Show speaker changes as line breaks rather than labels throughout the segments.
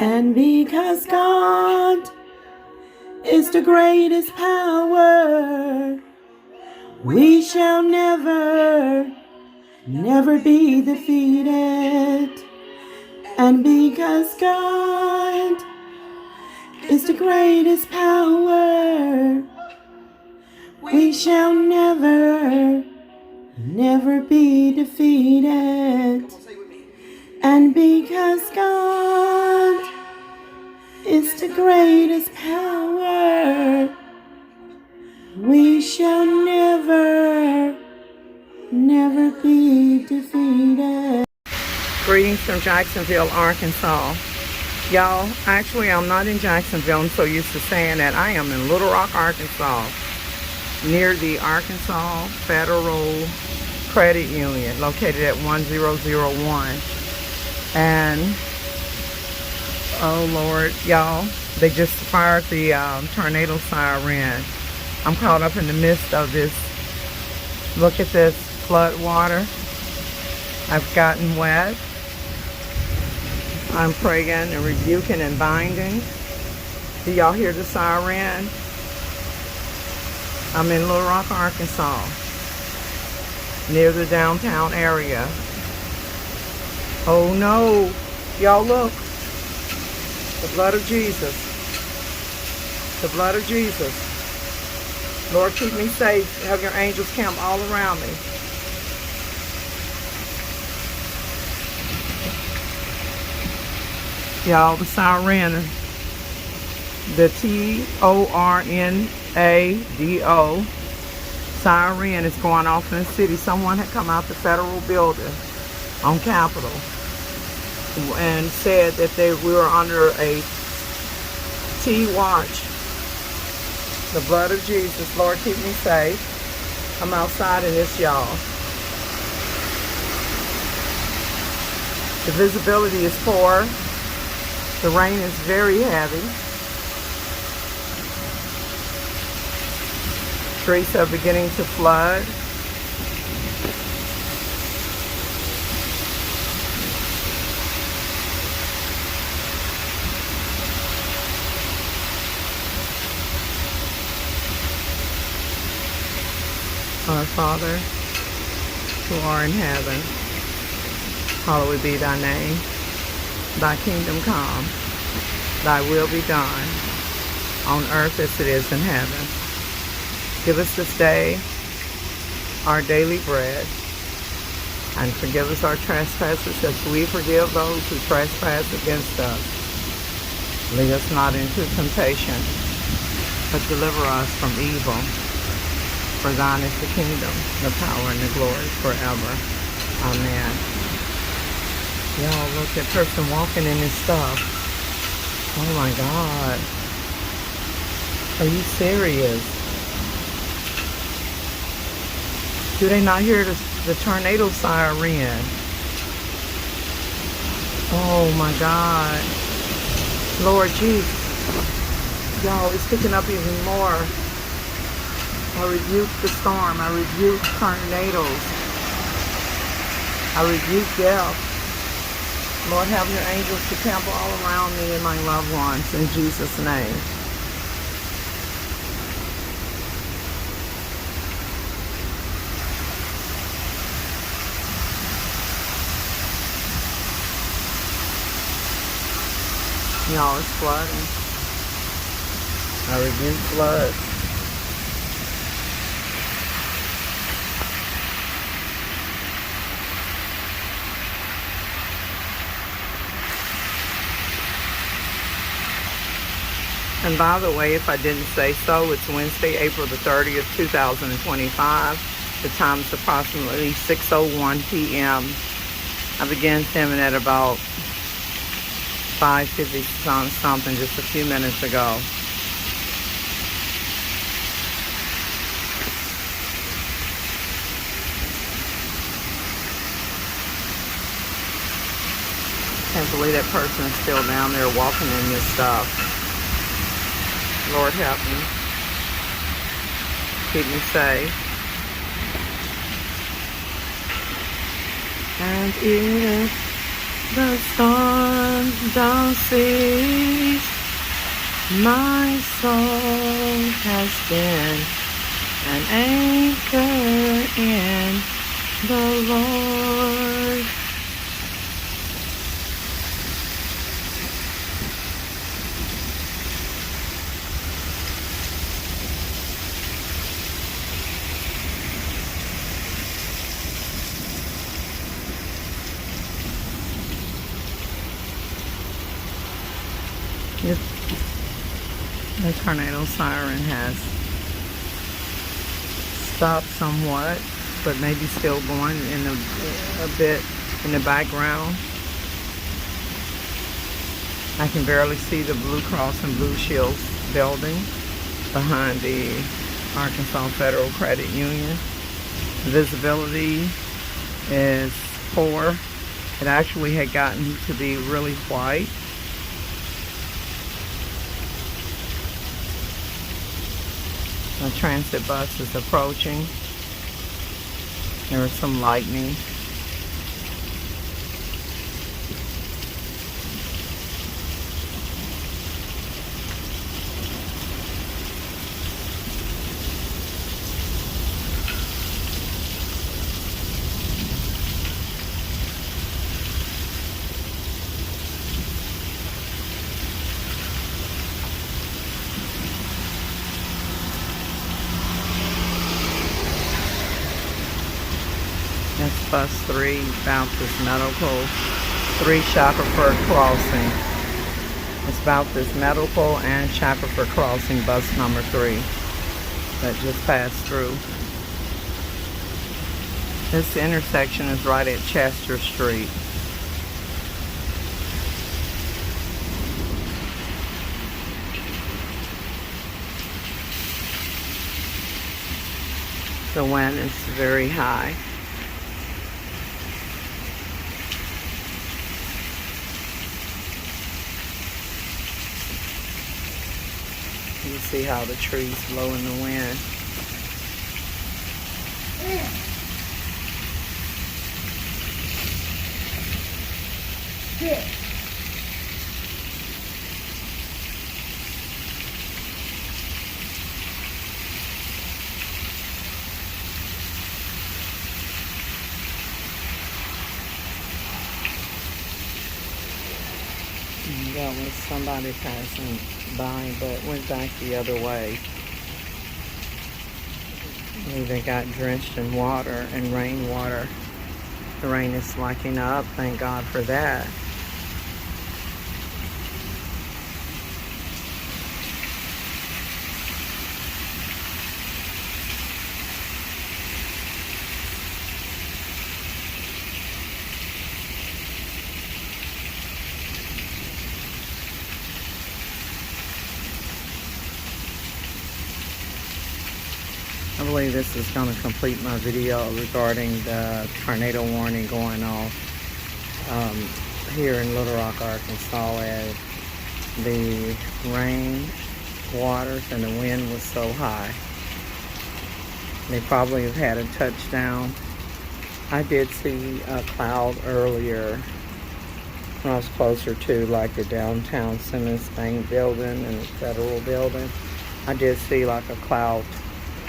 And because God is the greatest power, we shall never, never be defeated. And because God is the greatest power, we shall never, never be defeated. And because God is the greatest power, we shall never, never be defeated.
Greetings from Jacksonville, Arkansas. Y'all, actually I'm not in Jacksonville. I'm so used to saying that. I am in Little Rock, Arkansas, near the Arkansas Federal Credit Union, located at 1001. And oh Lord, y'all, they just fired the tornado siren. I'm caught up in the midst of this. Look at this flood water. I've gotten wet. I'm praying and rebuking and binding. Do y'all hear the siren? I'm in Little Rock, Arkansas, near the downtown area. Oh no, y'all look. The blood of Jesus. The blood of Jesus. Lord, keep me safe. Have your angels camp all around me. Y'all, the siren, the TORNADO siren is going off in the city. Someone had come out the federal building on Capitol and said that we were under a T-watch. The blood of Jesus. Lord, keep me safe. I'm outside in this, y'all. The visibility is poor. The rain is very heavy. Streets are beginning to flood. Our Father, who art in heaven, hallowed be thy name. Thy kingdom come, thy will be done, on earth as it is in heaven. Give us this day our daily bread, and forgive us our trespasses as we forgive those who trespass against us. Lead us not into temptation, but deliver us from evil. For thine is the kingdom, the power, and the glory forever. Amen. Y'all, look at that person walking in this stuff. Oh my God. Are you serious? Do they not hear the tornado siren? Oh my God. Lord Jesus. Y'all, it's picking up even more. I rebuke the storm. I rebuke tornadoes. I rebuke death. Lord, have your angels to camp all around me and my loved ones in Jesus' name. Y'all, it's flooding. I rebuke flood. And by the way, if I didn't say so, it's Wednesday, April the 30th, 2025. The time is approximately 6:01 p.m. I began filming at about 5:50 something, just a few minutes ago. Can't believe that person is still down there walking in this stuff. Lord help me. Keep me safe. And if the storm don't cease. My soul has been an anchor in the Lord. The tornado siren has stopped somewhat, but maybe still going in a bit in the background. I can barely see the Blue Cross and Blue Shield building behind the Arkansas Federal Credit Union. Visibility is poor. It actually had gotten to be really white. A transit bus is approaching. There was some lightning. That's bus 3, Baptist Medical, 3 Shackelford Crossing. It's Baptist Medical and Shackelford Crossing, bus number 3 that just passed through. This intersection is right at Chester Street. The wind is very high. You see how the trees blow in the wind. That was somebody passing by, but went back the other way. They got drenched in water and rainwater. The rain is slacking up. Thank God for that. I believe this is going to complete my video regarding the tornado warning going off here in Little Rock, Arkansas, as the rain, waters, and the wind was so high. They probably have had a touchdown. I did see a cloud earlier when I was closer to like the downtown Simmons Bank building and the Federal building. I did see like a cloud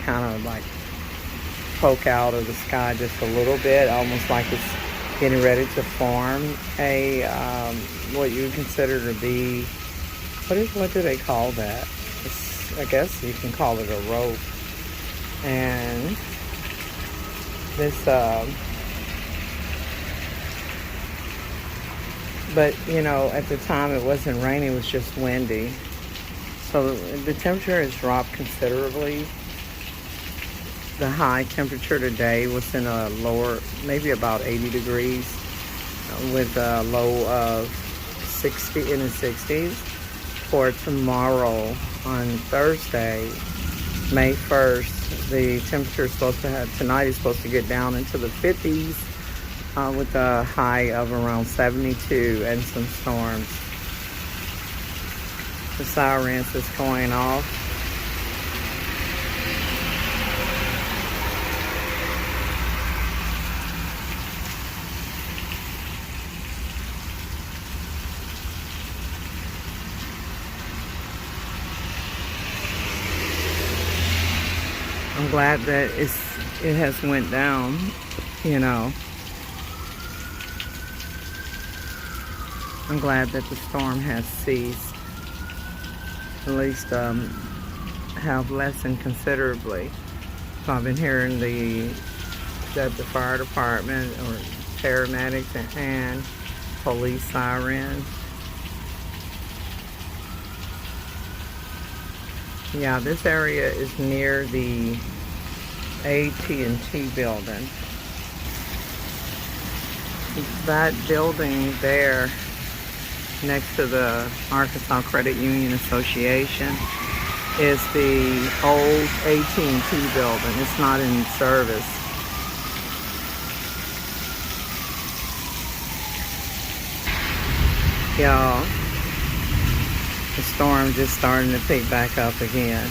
kind of like poke out of the sky just a little bit, almost like it's getting ready to form a what you would consider to be, what do they call that? I guess you can call it a rope. And this but you know, at the time it wasn't raining, it was just windy, so the temperature has dropped considerably. The high temperature today was in a lower, maybe about 80 degrees, with a low of 60 in the 60s. For tomorrow, on Thursday, May 1st, the temperature is supposed to have, tonight is supposed to get down into the 50s with a high of around 72 and some storms. The sirens is going off. glad that it has went down, you know. I'm glad that the storm has ceased. At least have lessened considerably. So I've been hearing that the fire department or paramedics and police sirens. Yeah, this area is near the AT&T building. That building there, next to the Arkansas Credit Union Association, is the old AT&T building. It's not in service. Y'all, the storm just starting to pick back up again.